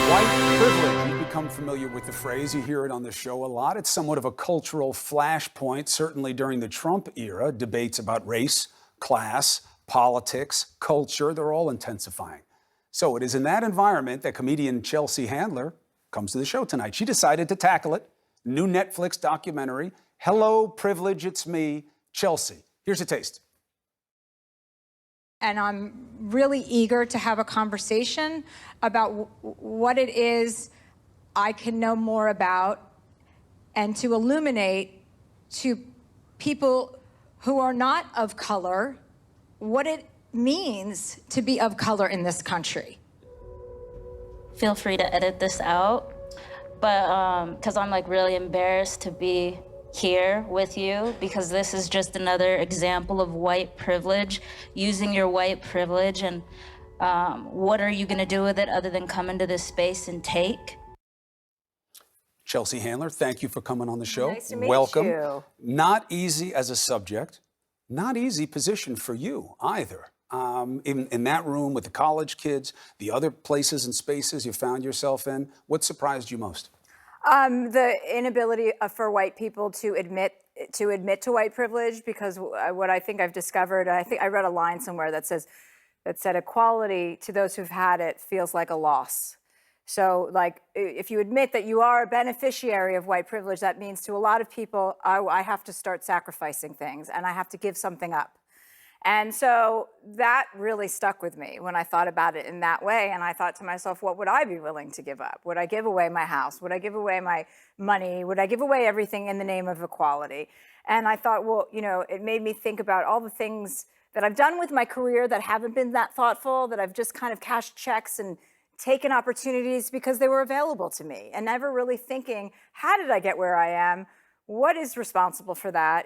White privilege. You've become familiar with the phrase. You hear it on the show a lot. It's somewhat of a cultural flashpoint, certainly during the Trump era. Debates about race, class, politics, culture, they're all intensifying. So it is in that environment that comedian Chelsea Chandler comes to the show tonight. She decided to tackle it. New Netflix documentary, Hello, Privilege, It's Me, Chelsea. Here's a taste. And I'm really eager to have a conversation about what it is I can know more about and to illuminate to people who are not of color what it means to be of color in this country. Feel free to edit this out, but because I'm like really embarrassed to be here with you, because this is just another example of white privilege, using your white privilege, and what are you going to do with it other than come into this space and take? Chelsea Chandler, thank you for coming on the show. Nice to meet Welcome. you. Not easy as a subject, not easy position for you either. In that room with the college kids, the other places and spaces you found yourself in, what surprised you most? The inability for white people to admit to white privilege, because what I think I've discovered, I think I read a line somewhere that said equality to those who've had it feels like a loss. So, like, if you admit that you are a beneficiary of white privilege, that means to a lot of people, I have to start sacrificing things and I have to give something up. And so that really stuck with me when I thought about it in that way. And I thought to myself, what would I be willing to give up? Would I give away my house? Would I give away my money? Would I give away everything in the name of equality? And I thought, well, you know, it made me think about all the things that I've done with my career that haven't been that thoughtful, that I've just kind of cashed checks and taken opportunities because they were available to me, and never really thinking, how did I get where I am? What is responsible for that?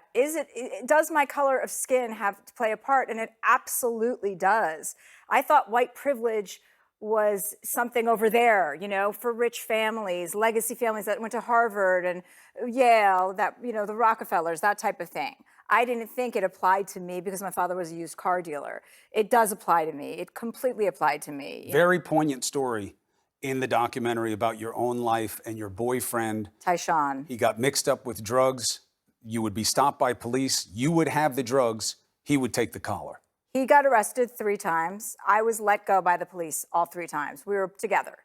Does my color of skin have to play a part? And it absolutely does. I thought white privilege was something over there, you know, for rich families, legacy families that went to Harvard and Yale, that, you know, the Rockefellers, that type of thing. I didn't think it applied to me because my father was a used car dealer. It does apply to me. It completely applied to me. Very poignant story in the documentary about your own life and your boyfriend. Tyshawn. He got mixed up with drugs. You would be stopped by police. You would have the drugs. He would take the collar. He got arrested 3 times. I was let go by the police all 3 times. We were together.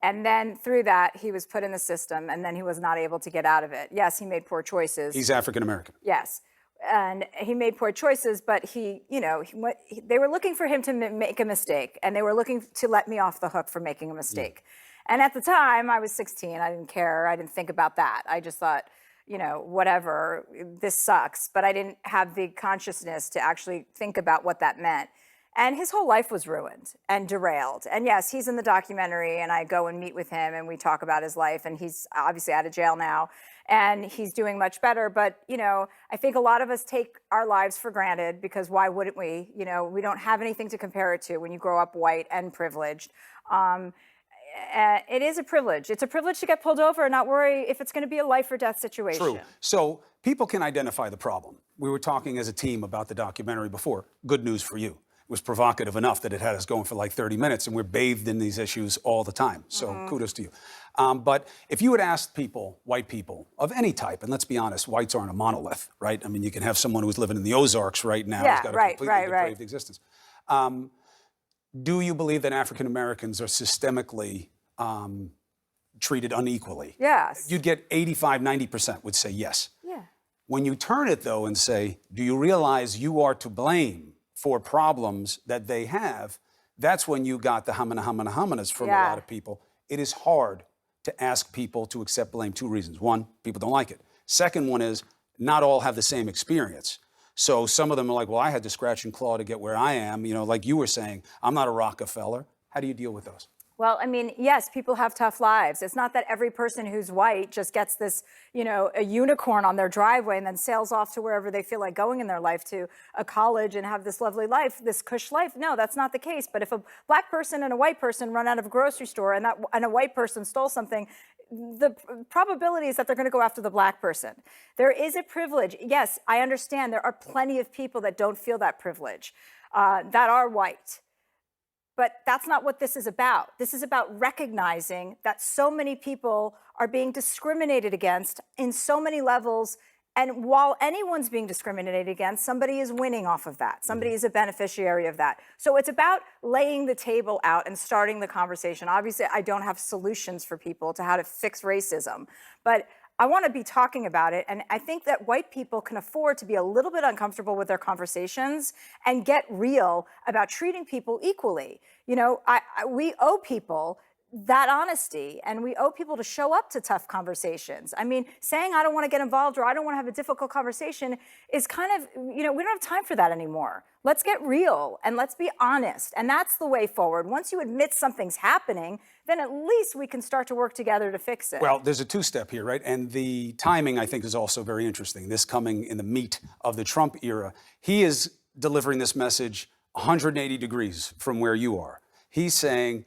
And then through that, he was put in the system, and then he was not able to get out of it. Yes, he made poor choices. He's African American. Yes. And he made poor choices, but they were looking for him to make a mistake, and they were looking to let me off the hook for making a mistake. Yeah. And at the time, I was 16. I didn't care. I didn't think about that. I just thought, you know, whatever, this sucks. But I didn't have the consciousness to actually think about what that meant. And his whole life was ruined and derailed. And yes, he's in the documentary, and I go and meet with him, and we talk about his life, and he's obviously out of jail now. And he's doing much better. But, you know, I think a lot of us take our lives for granted, because why wouldn't we? You know, we don't have anything to compare it to when you grow up white and privileged. It is a privilege. It's a privilege to get pulled over and not worry if it's going to be a life or death situation. True. So people can identify the problem. We were talking as a team about the documentary before. Good news for you. It was provocative enough that it had us going for like 30 minutes, and we're bathed in these issues all the time. So kudos to you. But if you had asked people, white people of any type, and let's be honest, whites aren't a monolith, right? I mean, you can have someone who's living in the Ozarks right now who's got a completely depraved existence. do you believe that African Americans are systemically treated unequally? Yes. You'd get 85, 90% would say yes. Yeah. When you turn it, though, and say, do you realize you are to blame for problems that they have, that's when you got the humana from a lot of people. It is hard to ask people to accept blame. Two reasons. One, people don't like it. Second one is not all have the same experience. So some of them are like, well, I had to scratch and claw to get where I am. You know, like you were saying, I'm not a Rockefeller. How do you deal with those? Well, I mean, yes, people have tough lives. It's not that every person who's white just gets this, you know, a unicorn on their driveway and then sails off to wherever they feel like going in their life, to a college, and have this lovely life, this cush life. No, that's not the case. But if a black person and a white person run out of a grocery store and a white person stole something, the probability is that they're going to go after the black person. There is a privilege. Yes, I understand there are plenty of people that don't feel that privilege, that are white. But that's not what this is about. This is about recognizing that so many people are being discriminated against in so many levels. And while anyone's being discriminated against, somebody is winning off of that. Somebody is a beneficiary of that. So it's about laying the table out and starting the conversation. Obviously, I don't have solutions for people to how to fix racism, but I want to be talking about it. And I think that white people can afford to be a little bit uncomfortable with their conversations and get real about treating people equally. You know, we owe people that honesty, and we owe people to show up to tough conversations. I mean, saying I don't want to get involved or I don't want to have a difficult conversation is kind of, you know, we don't have time for that anymore. Let's get real and let's be honest. And that's the way forward. Once you admit something's happening, then at least we can start to work together to fix it. Well, there's a two-step here, right? And the timing, I think, is also very interesting. This coming in the meat of the Trump era. He is delivering this message 180 degrees from where you are. He's saying,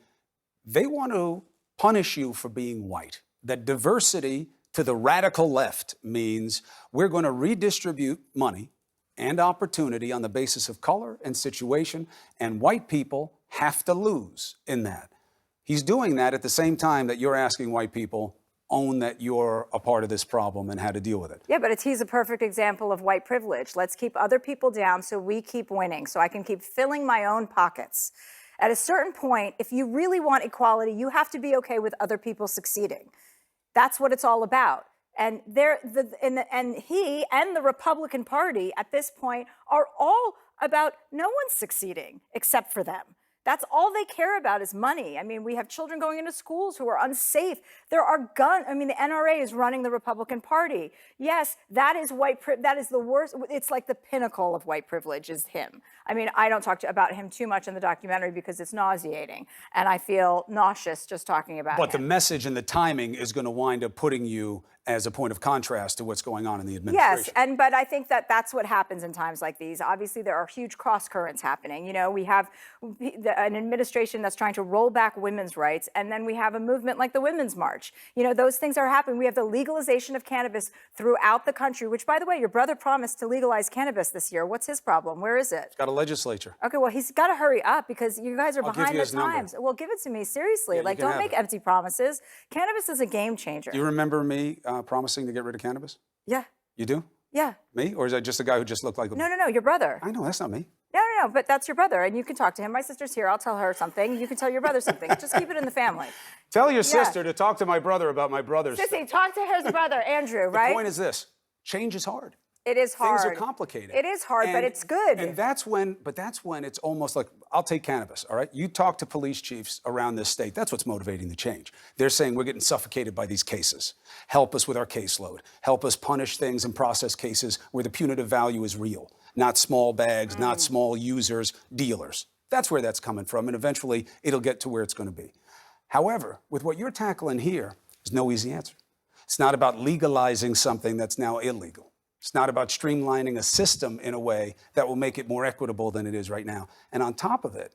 they want to punish you for being white. That diversity to the radical left means we're going to redistribute money and opportunity on the basis of color and situation, and white people have to lose in that. He's doing that at the same time that you're asking white people, own that you're a part of this problem and how to deal with it. Yeah, but he's a perfect example of white privilege. Let's keep other people down so we keep winning, so I can keep filling my own pockets. At a certain point, if you really want equality, you have to be okay with other people succeeding. That's what it's all about. And he and the Republican Party at this point are all about no one succeeding except for them. That's all they care about is money. I mean, we have children going into schools who are unsafe. There are guns. I mean, the NRA is running the Republican Party. Yes, that is that is the worst. It's like the pinnacle of white privilege is him. I mean, I don't talk about him too much in the documentary because it's nauseating, and I feel nauseous just talking about But him. the message and the timing is going to wind up putting you as a point of contrast to what's going on in the administration. Yes, but I think that that's what happens in times like these. Obviously, there are huge cross currents happening. You know, we have an administration that's trying to roll back women's rights, and then we have a movement like the Women's March. You know, those things are happening. We have the legalization of cannabis throughout the country, which, by the way, your brother promised to legalize cannabis this year. What's his problem? Where is it? Got a legislature. Okay, well, he's got to hurry up because you guys are I'll behind give you the his number. times. Well, give it to me, seriously. Yeah, like, you can don't have make it. empty promises. Cannabis is a game changer. Do you remember me promising to get rid of cannabis? Yeah, You do? yeah. Me? Or is that just a guy who just looked like a... No, your brother. I know, that's not me. No, but that's your brother, and you can talk to him. My sister's here. I'll tell her something. You can tell your brother something. Just keep it in the family. Tell your sister to talk to my brother about my brother's Sissy, stuff. talk to his brother, Andrew, right? The point is this. Change is hard. It is hard. Things are complicated. It is hard, but it's good. And that's when it's almost like, I'll take cannabis, all right? You talk to police chiefs around this state. That's what's motivating the change. They're saying we're getting suffocated by these cases. Help us with our caseload. Help us punish things and process cases where the punitive value is real, not small bags, not small users, dealers. That's where that's coming from, and eventually it'll get to where it's going to be. However, with what you're tackling here, there's no easy answer. It's not about legalizing something that's now illegal. It's not about streamlining a system in a way that will make it more equitable than it is right now. And on top of it,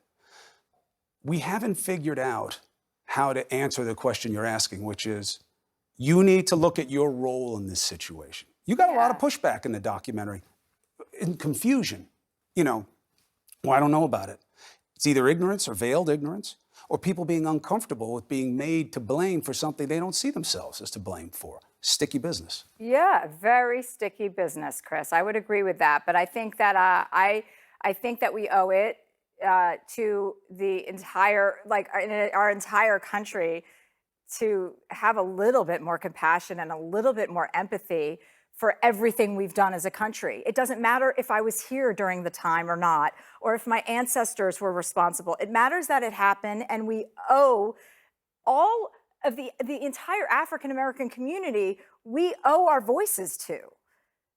we haven't figured out how to answer the question you're asking, which is, you need to look at your role in this situation. You got a lot of pushback in the documentary, in confusion. You know, well, I don't know about it. It's either ignorance or veiled ignorance, or people being uncomfortable with being made to blame for something they don't see themselves as to blame for. Sticky business. Yeah, very sticky business, Chris. I would agree with that. But I think that I think that we owe it to the entire, like in our entire country, to have a little bit more compassion and a little bit more empathy for everything we've done as a country. It doesn't matter if I was here during the time or not, or if my ancestors were responsible. It matters that it happened, and we owe all of the entire African American community, we owe our voices to.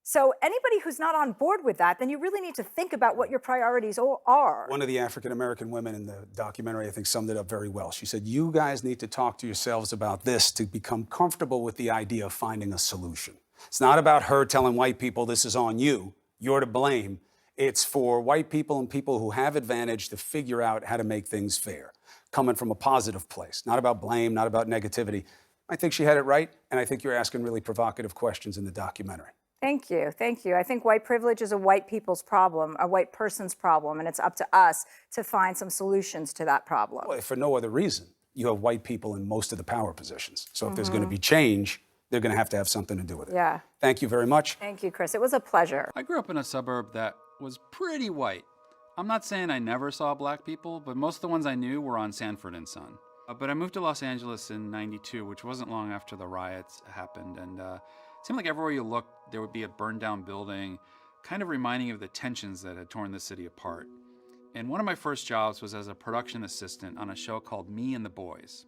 So anybody who's not on board with that, then you really need to think about what your priorities are. One of the African American women in the documentary, I think, summed it up very well. She said, you guys need to talk to yourselves about this to become comfortable with the idea of finding a solution. It's not about her telling white people this is on you, you're to blame. It's for white people and people who have advantage to figure out how to make things fair, coming from a positive place, not about blame, not about negativity. I think she had it right, and I think you're asking really provocative questions in the documentary. Thank you. Thank you. I think white privilege is a white people's problem, a white person's problem, and it's up to us to find some solutions to that problem. Well, if for no other reason, you have white people in most of the power positions. So if there's going to be change, they're going to have something to do with it. Yeah. Thank you very much. Thank you, Chris. It was a pleasure. I grew up in a suburb that was pretty white. I'm not saying I never saw black people, but most of the ones I knew were on Sanford and Son. But I moved to Los Angeles in '92, which wasn't long after the riots happened, and it seemed like everywhere you looked, there would be a burned down building, kind of reminding you of the tensions that had torn the city apart. And one of my first jobs was as a production assistant on a show called Me and the Boys,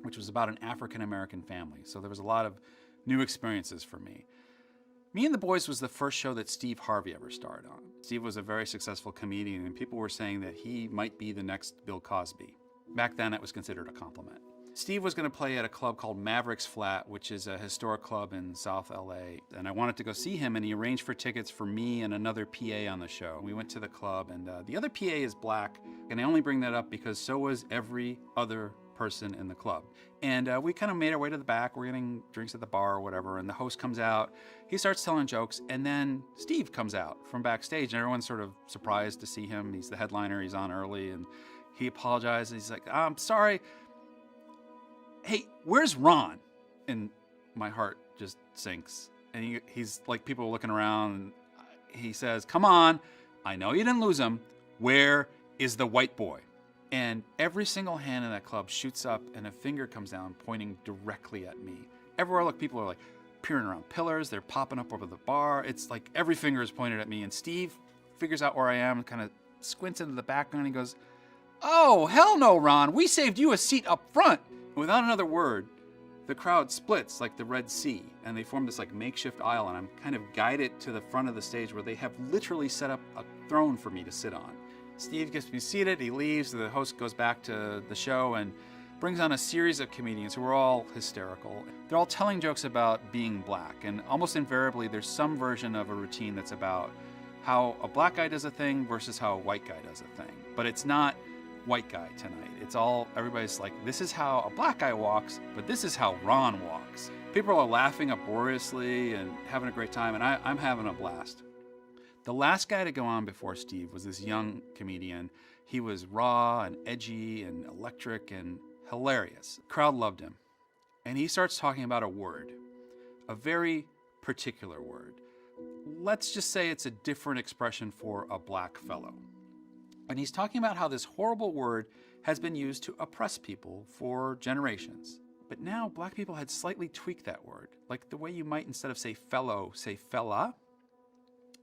which was about an African-American family. So there was a lot of new experiences for me. Me and the Boys was the first show that Steve Harvey ever starred on. Steve was a very successful comedian, and people were saying that he might be the next Bill Cosby. Back then, it was considered a compliment. Steve was going to play at a club called Maverick's Flat, which is a historic club in South LA. And I wanted to go see him, and he arranged for tickets for me and another PA on the show. We went to the club, and the other PA is black. And I only bring that up because so was every other person in the club. And we kind of made our way to the back. We're getting drinks at the bar or whatever, and the host comes out. He starts telling jokes, and then Steve comes out from backstage, and everyone's sort of surprised to see him. He's the headliner. He's on early, and he apologized. He's like, I'm sorry. Hey, where's Ron? And my heart just sinks. And he's like, people are looking around. And he says, come on, I know you didn't lose him. Where is the white boy? And every single hand in that club shoots up and a finger comes down pointing directly at me. Everywhere I look, people are like peering around pillars. They're popping up over the bar. It's like every finger is pointed at me. And Steve figures out where I am and kind of squints into the background. And he goes, oh, hell no, Ron. We saved you a seat up front. Without another word, the crowd splits like the Red Sea, and they form this like makeshift aisle, and I'm kind of guided to the front of the stage where they have literally set up a throne for me to sit on. Steve gets me seated, he leaves, the host goes back to the show and brings on a series of comedians who are all hysterical. They're all telling jokes about being black, and almost invariably there's some version of a routine that's about how a black guy does a thing versus how a white guy does a thing. But it's not white guy tonight. It's all, everybody's like, this is how a black guy walks, but this is how Ron walks. People are laughing uproariously and having a great time, and I'm having a blast. The last guy to go on before Steve was this young comedian. He was raw and edgy and electric and hilarious. The crowd loved him. And he starts talking about a word, a very particular word. Let's just say it's a different expression for a black fellow. And he's talking about how this horrible word has been used to oppress people for generations. But now black people had slightly tweaked that word, like the way you might, instead of say fellow, say fella.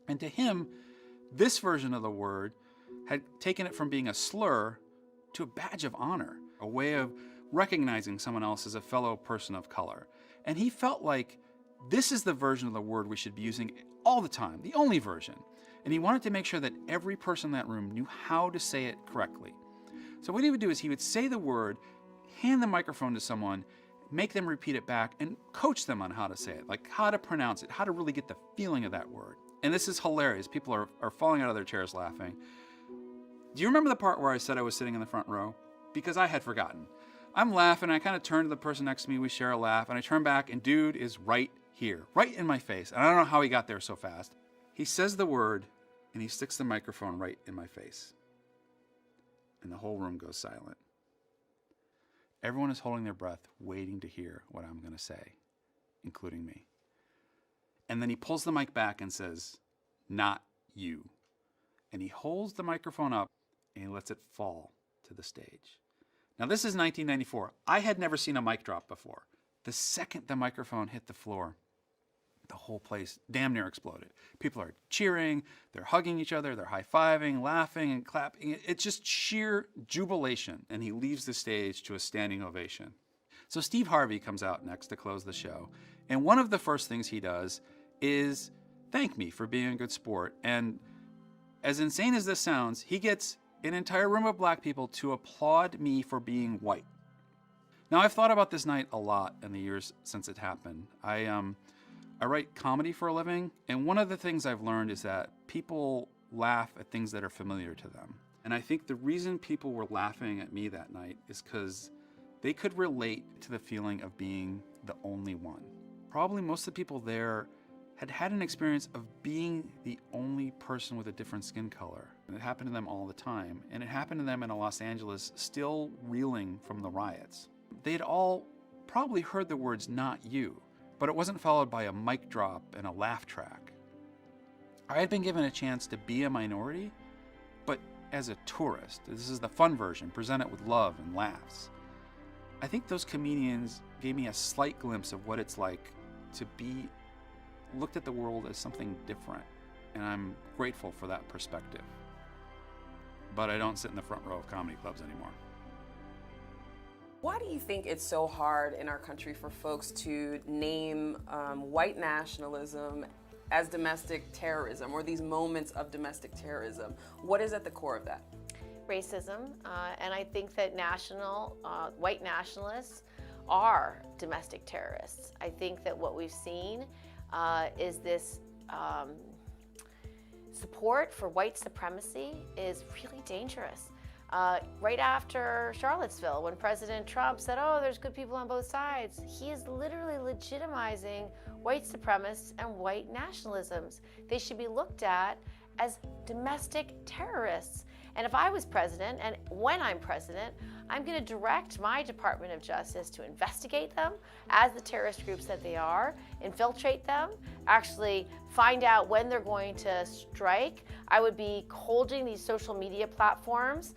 And to him, this version of the word had taken it from being a slur to a badge of honor, a way of recognizing someone else as a fellow person of color. And he felt like this is the version of the word we should be using all the time, the only version. And he wanted to make sure that every person in that room knew how to say it correctly. So what he would do is he would say the word, hand the microphone to someone, make them repeat it back, and coach them on how to say it, like how to pronounce it, how to really get the feeling of that word. And this is hilarious. People are falling out of their chairs laughing. Do you remember the part where I said I was sitting in the front row? Because I had forgotten. I'm laughing, I kind of turn to the person next to me, we share a laugh, and I turn back, and dude is right here, right in my face. And I don't know how he got there so fast. He says the word, and he sticks the microphone right in my face. And the whole room goes silent. Everyone is holding their breath, waiting to hear what I'm going to say, including me. And then he pulls the mic back and says, not you. And he holds the microphone up, and he lets it fall to the stage. Now, this is 1994. I had never seen a mic drop before. The second the microphone hit the floor, the whole place damn near exploded. People are cheering, they're hugging each other, they're high-fiving, laughing, and clapping. It's just sheer jubilation, and he leaves the stage to a standing ovation. So Steve Harvey comes out next to close the show, and one of the first things he does is thank me for being a good sport. And as insane as this sounds, he gets an entire room of black people to applaud me for being white. Now, I've thought about this night a lot in the years since it happened. I write comedy for a living, and one of the things I've learned is that people laugh at things that are familiar to them. And I think the reason people were laughing at me that night is because they could relate to the feeling of being the only one. Probably most of the people there had had an experience of being the only person with a different skin color. And it happened to them all the time. And it happened to them in Los Angeles, still reeling from the riots. They'd all probably heard the words, "not you," but it wasn't followed by a mic drop and a laugh track. I had been given a chance to be a minority, but as a tourist. This is the fun version, presented with love and laughs. I think those comedians gave me a slight glimpse of what it's like to be looked at the world as something different, and I'm grateful for that perspective. But I don't sit in the front row of comedy clubs anymore. Why do you think it's so hard in our country for folks to name white nationalism as domestic terrorism, or these moments of domestic terrorism? What is at the core of that? Racism, and I think that white nationalists are domestic terrorists. I think that what we've seen is this support for white supremacy is really dangerous. Right after Charlottesville, when President Trump said, "Oh, there's good people on both sides," he is literally legitimizing white supremacists and white nationalisms. They should be looked at as domestic terrorists. And if I was president, and when I'm president, I'm going to direct my Department of Justice to investigate them as the terrorist groups that they are, infiltrate them, actually find out when they're going to strike. I would be holding these social media platforms,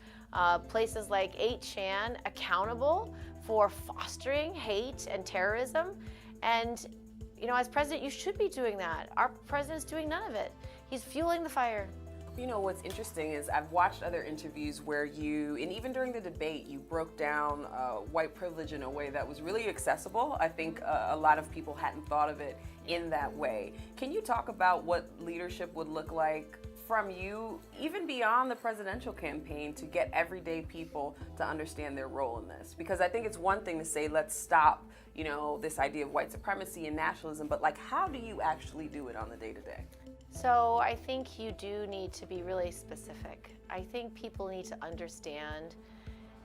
places like 8chan, accountable for fostering hate and terrorism. And, you know, as president, you should be doing that. Our president's doing none of it. He's fueling the fire. You know, what's interesting is I've watched other interviews where you, and even during the debate, you broke down white privilege in a way that was really accessible. I think a lot of people hadn't thought of it in that way. Can you talk about what leadership would look like from you, even beyond the presidential campaign, to get everyday people to understand their role in this? Because I think it's one thing to say, let's stop, you know, this idea of white supremacy and nationalism, but like, how do you actually do it on the day-to-day? So I think you do need to be really specific. I think people need to understand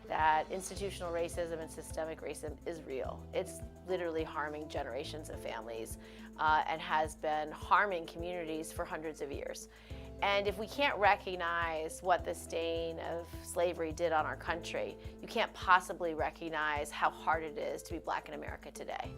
that institutional racism and systemic racism is real. It's literally harming generations of families and has been harming communities for hundreds of years. And if we can't recognize what the stain of slavery did on our country, you can't possibly recognize how hard it is to be Black in America today.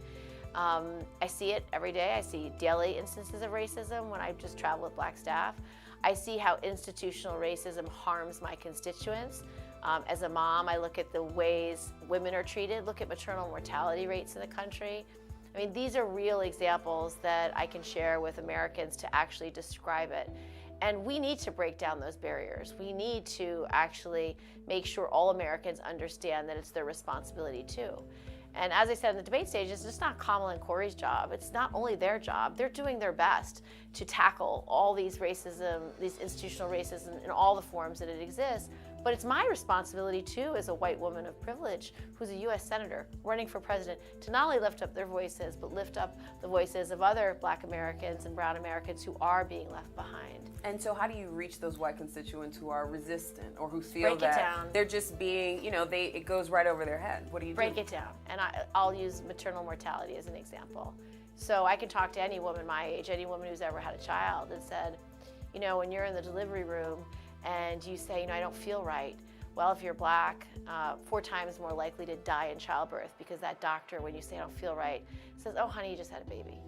I see it every day. I see daily instances of racism when I just travel with Black staff. I see how institutional racism harms my constituents. As a mom, I look at the ways women are treated, look at maternal mortality rates in the country. I mean, these are real examples that I can share with Americans to actually describe it. And we need to break down those barriers. We need to actually make sure all Americans understand that it's their responsibility too. And as I said in the debate stage, it's just not Kamala and Corey's job. It's not only their job. They're doing their best to tackle all these racism, these institutional racism in all the forms that it exists. But it's my responsibility too, as a white woman of privilege who's a US Senator running for president, to not only lift up their voices, but lift up the voices of other Black Americans and Brown Americans who are being left behind. And so how do you reach those white constituents who are resistant or who feel Break it that down. they're just being, you know, it goes right over their head? What do you do? Break it down. And I'll use maternal mortality as an example. So I can talk to any woman my age, any woman who's ever had a child, and said, you know, when you're in the delivery room and you say, you know, I don't feel right. Well, if you're Black, 4 times more likely to die in childbirth, because that doctor, when you say I don't feel right, says, oh, honey, you just had a baby.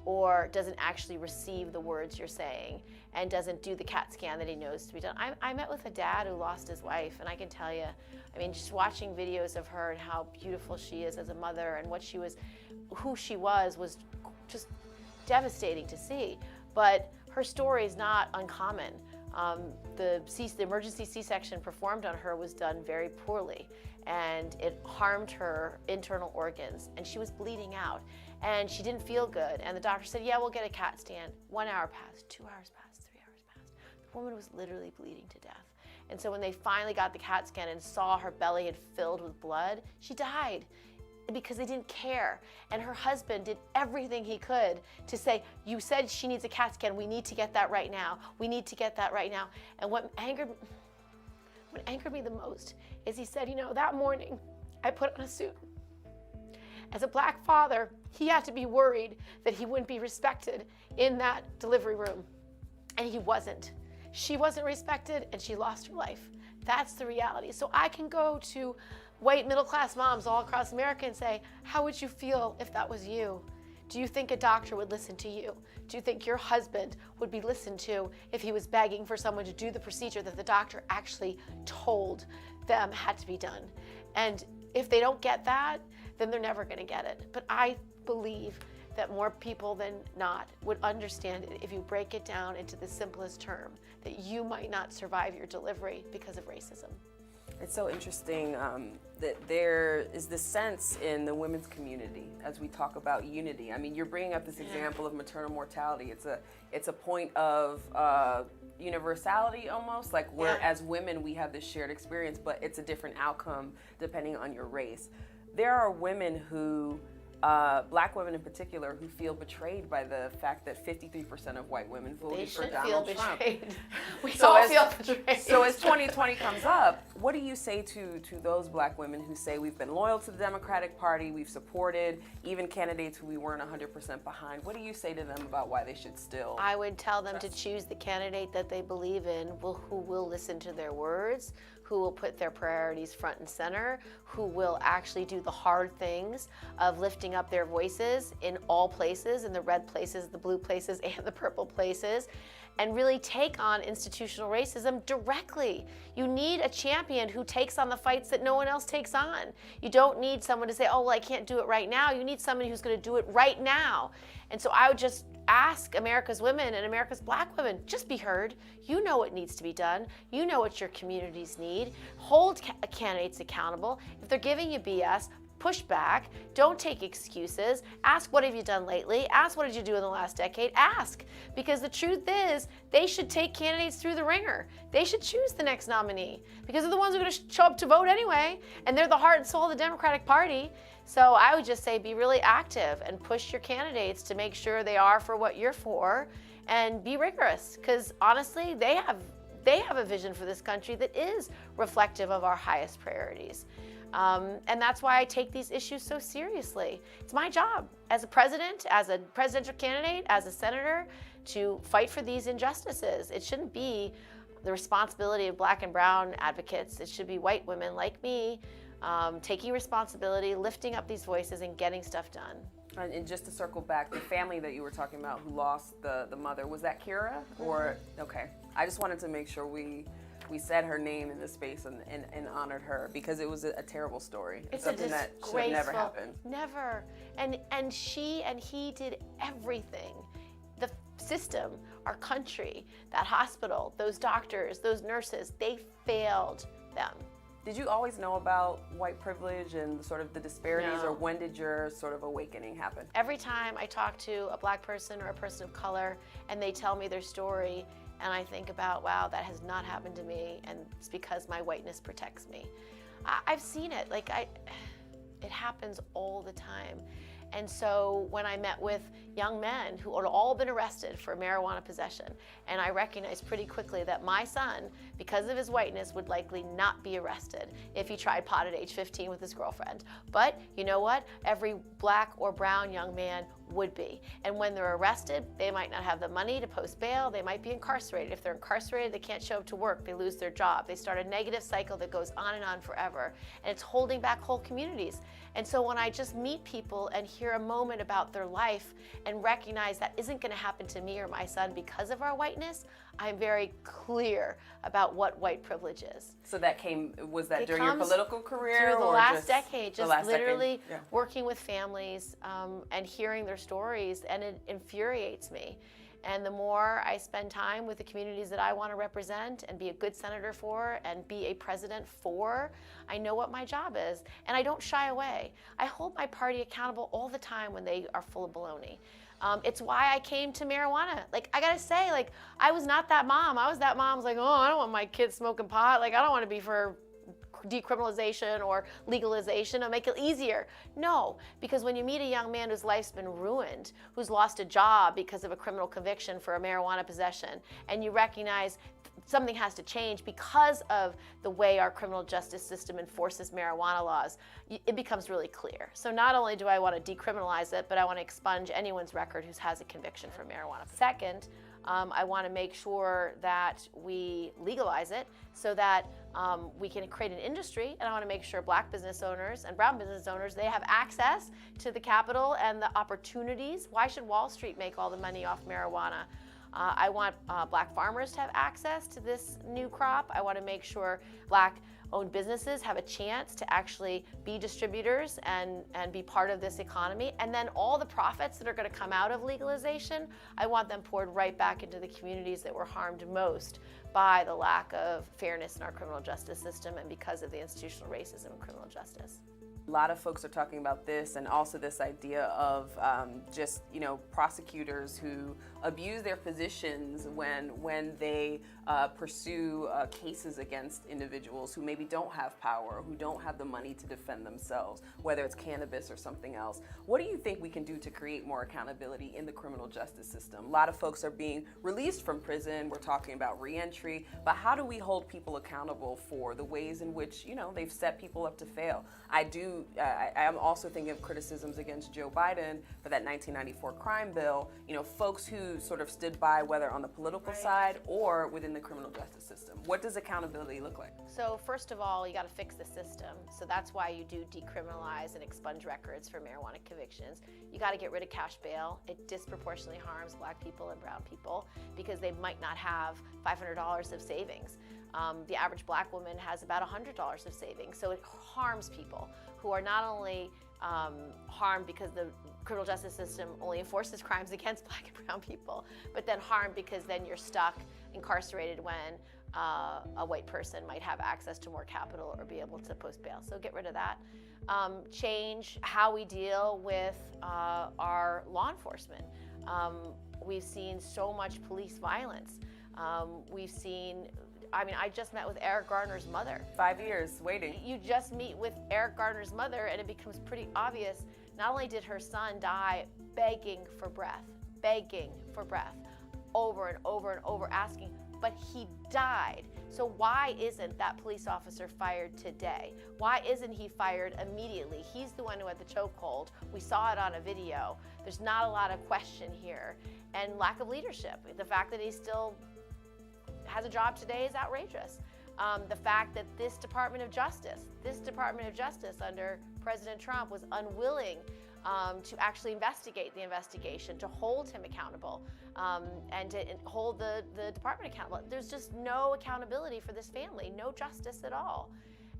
or doesn't actually receive the words you're saying and doesn't do the CAT scan that he knows to be done. I met with a dad who lost his wife, and I can tell you, I mean, just watching videos of her and how beautiful she is as a mother and what she was, who she was just devastating to see. But her story is not uncommon. The emergency C-section performed on her was done very poorly, and it harmed her internal organs, and she was bleeding out, and she didn't feel good. And the doctor said, yeah, we'll get a CAT scan. 1 hour passed, 2 hours passed, 3 hours passed. The woman was literally bleeding to death. And so when they finally got the CAT scan and saw her belly had filled with blood, she died because they didn't care. And her husband did everything he could to say, you said she needs a CAT scan, we need to get that right now. We need to get that right now. And what angered me the most is he said, you know, that morning I put on a suit. As a black father, he had to be worried that he wouldn't be respected in that delivery room. And he wasn't. She wasn't respected, and she lost her life. That's the reality. So I can go to white middle-class moms all across America and say, how would you feel if that was you? Do you think a doctor would listen to you? Do you think your husband would be listened to if he was begging for someone to do the procedure that the doctor actually told them had to be done? And if they don't get that, then they're never going to get it. But I believe that more people than not would understand it if you break it down into the simplest term, that you might not survive your delivery because of racism. It's so interesting that there is this sense in the women's community as we talk about unity. I mean, you're bringing up this example of maternal mortality. It's a point of universality almost, like where as women we have this shared experience, but it's a different outcome depending on your race. There are women who, black women in particular, who feel betrayed by the fact that 53% of white women voted for Donald Trump. We all feel betrayed. So as 2020 comes up, what do you say to those black women who say we've been loyal to the Democratic Party, we've supported even candidates who we weren't 100% behind? What do you say to them about why they should still? I would tell them to choose the candidate that they believe in, who will listen to their words, who will put their priorities front and center, who will actually do the hard things of lifting up their voices in all places, in the red places, the blue places, and the purple places, and really take on institutional racism directly. You need a champion who takes on the fights that no one else takes on. You don't need someone to say, oh, well, I can't do it right now. You need somebody who's going to do it right now. And so I would just ask America's women and America's black women, just be heard. You know what needs to be done. You know what your communities need. Hold candidates accountable. If they're giving you BS, push back. Don't take excuses. Ask, what have you done lately? Ask, what did you do in the last decade? Ask. Because the truth is, they should take candidates through the ringer. They should choose the next nominee because they're the ones who are going to show up to vote anyway, and they're the heart and soul of the Democratic Party. So I would just say be really active and push your candidates to make sure they are for what you're for, and be rigorous, because honestly, they have a vision for this country that is reflective of our highest priorities. And that's why I take these issues so seriously. It's my job as a president, as a presidential candidate, as a senator, to fight for these injustices. It shouldn't be the responsibility of black and brown advocates. It should be white women like me taking responsibility, lifting up these voices, and getting stuff done. And just to circle back, the family that you were talking about who lost the mother, was that Kira? Or, okay. I just wanted to make sure we said her name in the space and honored her, because it was a terrible story. It's something that should have never happened. Never. And she and he did everything. The system, our country, that hospital, those doctors, those nurses, they failed them. Did you always know about white privilege and sort of the disparities, No. or when did your sort of awakening happen? Every time I talk to a black person or a person of color and they tell me their story, and I think about, wow, that has not happened to me, and it's because my whiteness protects me. I've seen it, it happens all the time. And so when I met with young men who had all been arrested for marijuana possession, and I recognized pretty quickly that my son, because of his whiteness, would likely not be arrested if he tried pot at age 15 with his girlfriend. But you know what? Every black or brown young man would be. And when they're arrested, they might not have the money to post bail, they might be incarcerated. If they're incarcerated, they can't show up to work, they lose their job. They start a negative cycle that goes on and on forever. And it's holding back whole communities. And so when I just meet people and hear a moment about their life and recognize that isn't gonna happen to me or my son because of our whiteness, I'm very clear about what white privilege is. So was that during your political career? Through the or last decade, just literally decade? Yeah. working with families and hearing their stories, and it infuriates me. And the more I spend time with the communities that I want to represent and be a good senator for and be a president for, I know what my job is. And I don't shy away. I hold my party accountable all the time when they are full of baloney. It's why I came to marijuana. Like, I gotta say, like, I was not that mom. I was that mom who's like, oh, I don't want my kids smoking pot. Like, I don't want to be for decriminalization or legalization or make it easier. No, because when you meet a young man whose life's been ruined, who's lost a job because of a criminal conviction for a marijuana possession, and you recognize something has to change because of the way our criminal justice system enforces marijuana laws, it becomes really clear. So not only do I want to decriminalize it, but I want to expunge anyone's record who has a conviction for marijuana. Second, I want to make sure that we legalize it so that we can create an industry, and I want to make sure black business owners and brown business owners, they have access to the capital and the opportunities. Why should Wall Street make all the money off marijuana? I want black farmers to have access to this new crop. I want to make sure black-owned businesses have a chance to actually be distributors and be part of this economy. And then all the profits that are going to come out of legalization, I want them poured right back into the communities that were harmed most by the lack of fairness in our criminal justice system and because of the institutional racism in criminal justice. A lot of folks are talking about this, and also this idea of just, prosecutors who abuse their positions when they pursue cases against individuals who maybe don't have power, who don't have the money to defend themselves, whether it's cannabis or something else. What do you think we can do to create more accountability in the criminal justice system? A lot of folks are being released from prison. We're talking about reentry, but how do we hold people accountable for the ways in which, they've set people up to fail? I am also thinking of criticisms against Joe Biden for that 1994 crime bill, folks who sort of stood by, whether on the political side or within the criminal justice system. What does accountability look like? So first of all, you got to fix the system. So that's why you do decriminalize and expunge records for marijuana convictions. You got to get rid of cash bail. It disproportionately harms black people and brown people because they might not have $500 of savings. The average black woman has about $100 of savings. So it harms people who are not only harmed because the criminal justice system only enforces crimes against black and brown people, but then harmed because then you're stuck incarcerated when a white person might have access to more capital or be able to post bail. So get rid of that. Change how we deal with our law enforcement. We've seen so much police violence. I just met with Eric Garner's mother. 5 years waiting. You just meet with Eric Garner's mother and it becomes pretty obvious. Not only did her son die begging for breath, over and over and over asking, but he died. So why isn't that police officer fired today? Why isn't he fired immediately? He's the one who had the chokehold. We saw it on a video. There's not a lot of question here. And lack of leadership. The fact that he still has a job today is outrageous. The fact that this Department of Justice under President Trump was unwilling to actually investigate the investigation, to hold him accountable, and to hold the department accountable. There's just no accountability for this family, no justice at all.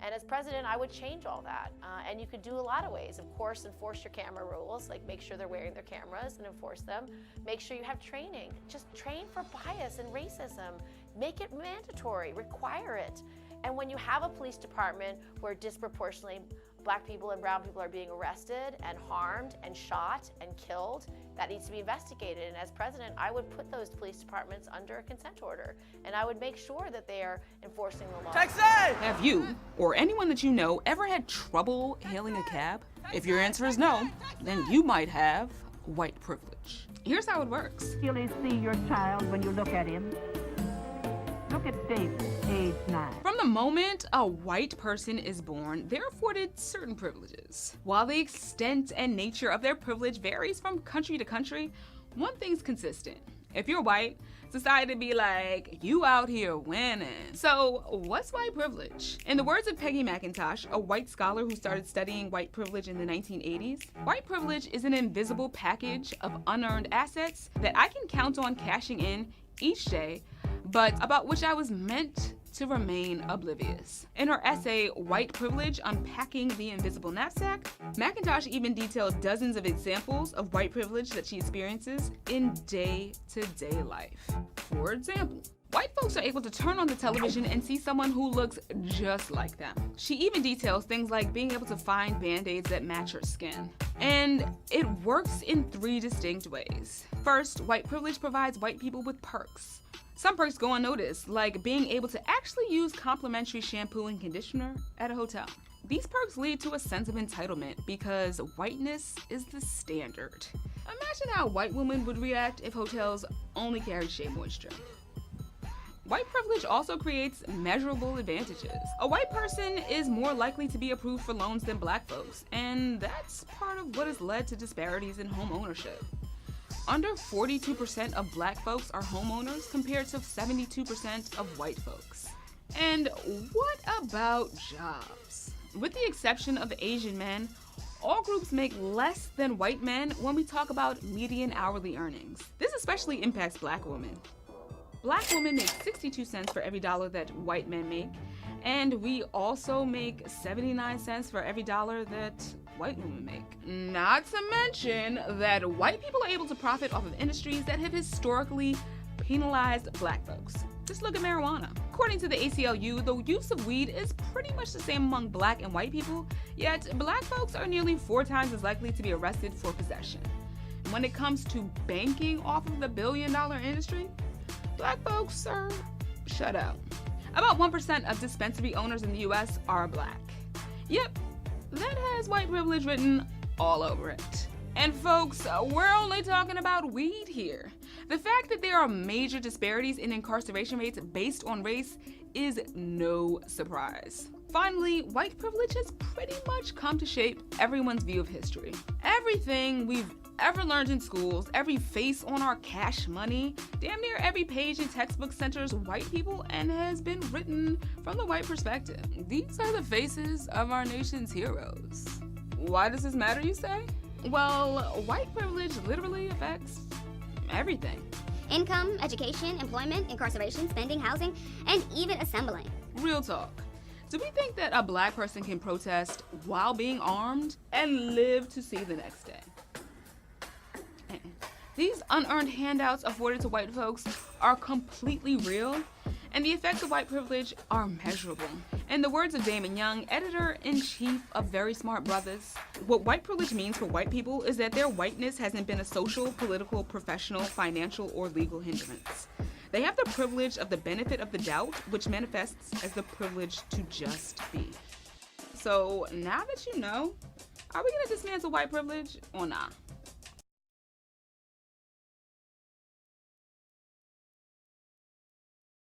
And as president, I would change all that. And you could do a lot of ways. Of course, enforce your camera rules, like make sure they're wearing their cameras and enforce them. Make sure you have training. Just train for bias and racism. Make it mandatory, require it. And when you have a police department where disproportionately black people and brown people are being arrested and harmed and shot and killed, that needs to be investigated. And as president, I would put those police departments under a consent order. And I would make sure that they are enforcing the law. Texas! Have you, or anyone that you know, ever had trouble hailing a cab? If your answer is no, then you might have white privilege. Here's how it works. You'll see your child when you look at him. Look at David, age 9. From the moment a white person is born, they're afforded certain privileges. While the extent and nature of their privilege varies from country to country, one thing's consistent. If you're white, society be like, you out here winning. So what's white privilege? In the words of Peggy McIntosh, a white scholar who started studying white privilege in the 1980s, white privilege is an invisible package of unearned assets that I can count on cashing in each day, but about which I was meant to remain oblivious. In her essay, White Privilege, Unpacking the Invisible Knapsack, McIntosh even detailed dozens of examples of white privilege that she experiences in day-to-day life. For example, white folks are able to turn on the television and see someone who looks just like them. She even details things like being able to find band-aids that match her skin. And it works in 3 distinct ways. First, white privilege provides white people with perks. Some perks go unnoticed, like being able to actually use complimentary shampoo and conditioner at a hotel. These perks lead to a sense of entitlement because whiteness is the standard. Imagine how white women would react if hotels only carried Shea Moisture. White privilege also creates measurable advantages. A white person is more likely to be approved for loans than black folks, and that's part of what has led to disparities in home ownership. Under 42% of black folks are homeowners compared to 72% of white folks. And what about jobs? With the exception of Asian men, all groups make less than white men when we talk about median hourly earnings. This especially impacts black women. Black women make 62 cents for every dollar that white men make, and we also make 79 cents for every dollar that white women make. Not to mention that white people are able to profit off of industries that have historically penalized black folks. Just look at marijuana. According to the ACLU, the use of weed is pretty much the same among black and white people, yet black folks are nearly 4 times as likely to be arrested for possession. When it comes to banking off of the billion-dollar industry, black folks are shut out. About 1% of dispensary owners in the US are black. Yep, that has white privilege written all over it. And folks, we're only talking about weed here. The fact that there are major disparities in incarceration rates based on race is no surprise. Finally, white privilege has pretty much come to shape everyone's view of history. Everything we've ever learned in schools, every face on our cash money, damn near every page in textbook centers white people and has been written from the white perspective. These are the faces of our nation's heroes. Why does this matter, you say? Well, white privilege literally affects everything. Income, education, employment, incarceration, spending, housing, and even assembling. Real talk. Do we think that a black person can protest while being armed and live to see the next day? These unearned handouts afforded to white folks are completely real, and the effects of white privilege are measurable. In the words of Damon Young, editor-in-chief of Very Smart Brothers, what white privilege means for white people is that their whiteness hasn't been a social, political, professional, financial, or legal hindrance. They have the privilege of the benefit of the doubt, which manifests as the privilege to just be. So now that you know, are we gonna dismantle white privilege or not?